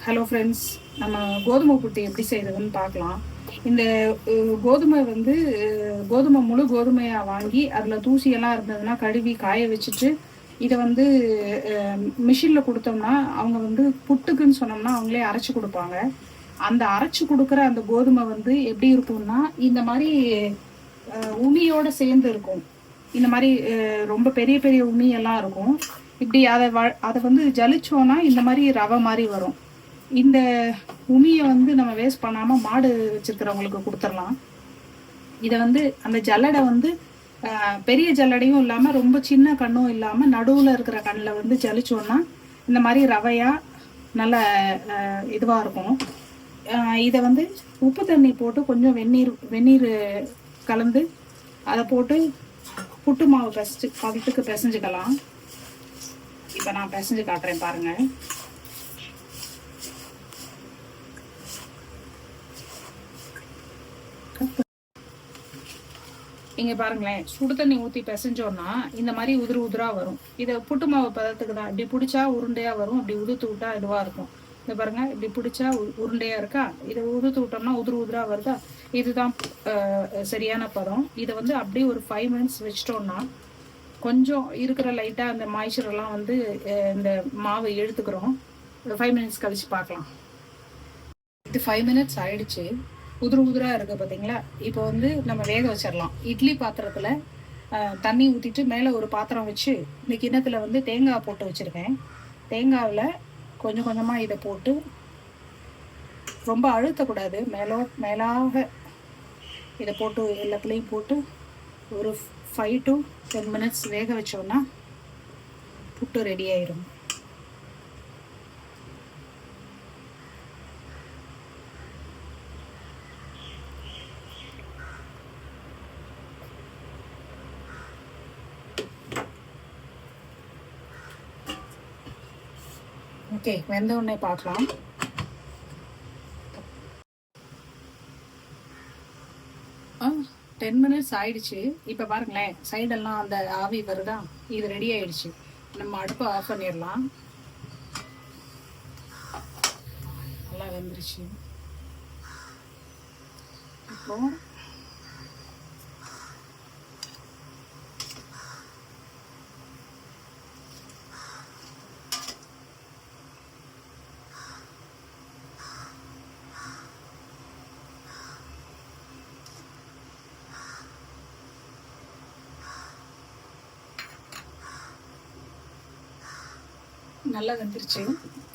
Hello friends, நம்ம கோதுமை புட்டு எப்படி செய்கிறதுன்னு பார்க்கலாம். இந்த கோதுமை வந்து கோதுமை முழு கோதுமையாக வாங்கி அதில் தூசியெல்லாம் இருந்ததுன்னா கழுவி காய வச்சுட்டு இதை வந்து மிஷினில் கொடுத்தோம்னா அவங்க வந்து புட்டுக்குன்னு சொன்னோம்னா அவங்களே அரைச்சி கொடுப்பாங்க. அந்த அரைச்சி கொடுக்குற அந்த கோதுமை வந்து எப்படி இருக்கும்னா இந்த மாதிரி உமியோடு சேர்ந்து இருக்கும். இந்த மாதிரி ரொம்ப பெரிய பெரிய உமியெல்லாம் இருக்கும். இப்படி அதை வந்து ஜலிச்சோன்னா இந்த மாதிரி ரவை மாதிரி வரும். இந்த உமியை வந்து நம்ம வேஸ்ட் பண்ணாமல் மாடு வச்சுருக்கிறவங்களுக்கு கொடுத்துடலாம். இதை வந்து அந்த ஜல்லடை வந்து பெரிய ஜல்லடையும் இல்லாமல் ரொம்ப சின்ன கண்ணும் இல்லாமல் நடுவில் இருக்கிற கண்ணில் வந்து ஜலிச்சோன்னா இந்த மாதிரி ரவையாக நல்ல இதுவாக இருக்கும். இதை வந்து உப்பு தண்ணி போட்டு கொஞ்சம் வெந்நீர் கலந்து அதை போட்டு புட்டு மாவு பதத்துக்கு பிசைஞ்சுக்கலாம். இப்போ நான் பிசைஞ்சு காட்டுறேன் பாருங்கள். இங்கே பாருங்களேன், சுடு தண்ணி ஊற்றி பிசைஞ்சோன்னா இந்த மாதிரி உதிராக வரும். இதை புட்டு மாவு பதத்துக்கு தான். இப்படி பிடிச்சா உருண்டையாக வரும், அப்படி உதுத்து விட்டா இதுவாக இருக்கும். இதை பாருங்கள், இப்படி பிடிச்சா உருண்டையாக இருக்கா, இதை உதுத்து விட்டோம்னா உதிராக வருதா. இதுதான் சரியான பதம். இதை வந்து அப்படியே ஒரு 5 minutes வச்சிட்டோம்னா கொஞ்சம் இருக்கிற லைட்டாக அந்த மாய்ச்சரெல்லாம் வந்து இந்த மாவு எடுத்துக்கிறோம். 5 minutes கழித்து பார்க்கலாம். இது 5 minutes ஆயிடுச்சு. உதிராக இருக்குது பார்த்தீங்களா. இப்போ வந்து நம்ம வேக வச்சிடலாம். இட்லி பாத்திரத்தில் தண்ணி ஊற்றிட்டு மேலே ஒரு பாத்திரம் வச்சு இந்த கிண்ணத்தில் வந்து தேங்காய் போட்டு வச்சுருக்கேன். தேங்காவில் கொஞ்சம் கொஞ்சமாக இதை போட்டு ரொம்ப அழுத்தக்கூடாது. மேலாக இதை போட்டு எல்லாத்துலேயும் போட்டு ஒரு 5 to 10 minutes வேக வச்சோன்னா புட்டு ரெடி ஆயிடும். ஓகே, வெந்த உடனே பார்க்கலாம். ஆ 10 minutes ஆயிடுச்சு. இப்போ பாருங்களேன், சைடெல்லாம் அந்த ஆவி வருதா. இது ரெடி ஆயிடுச்சு. நம்ம அடுப்பை ஆஃப் பண்ணிடலாம். நல்லா வெந்துருச்சு. இப்போ நல்லா வெந்துருச்சு.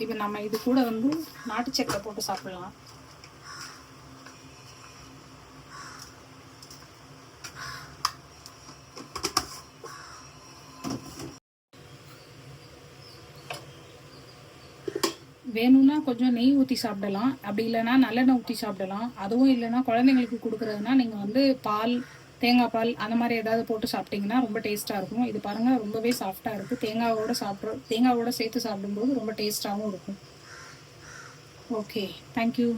இப்போ நம்ம இது கூட வந்து நாட்டு சக்கரை போட்டு சாப்பிடலாம். வேணும்னா கொஞ்சம் நெய் ஊற்றி சாப்பிடலாம். அப்படி இல்லைன்னா நல்லெண்ணெய் ஊற்றி சாப்பிடலாம். அதுவும் இல்லைன்னா குழந்தைங்களுக்கு கொடுக்குறதுனா நீங்கள் வந்து பால், தேங்காய் பால் அந்த மாதிரி ஏதாவது போட்டு சாப்பிட்டிங்கன்னா ரொம்ப டேஸ்ட்டாக இருக்கும். இது பாருங்கள், ரொம்பவே சாஃப்டாக இருக்குது. தேங்காவோடு சேர்த்து சாப்பிடும்போது ரொம்ப டேஸ்ட்டாகவும் இருக்கும். Okay, thank you.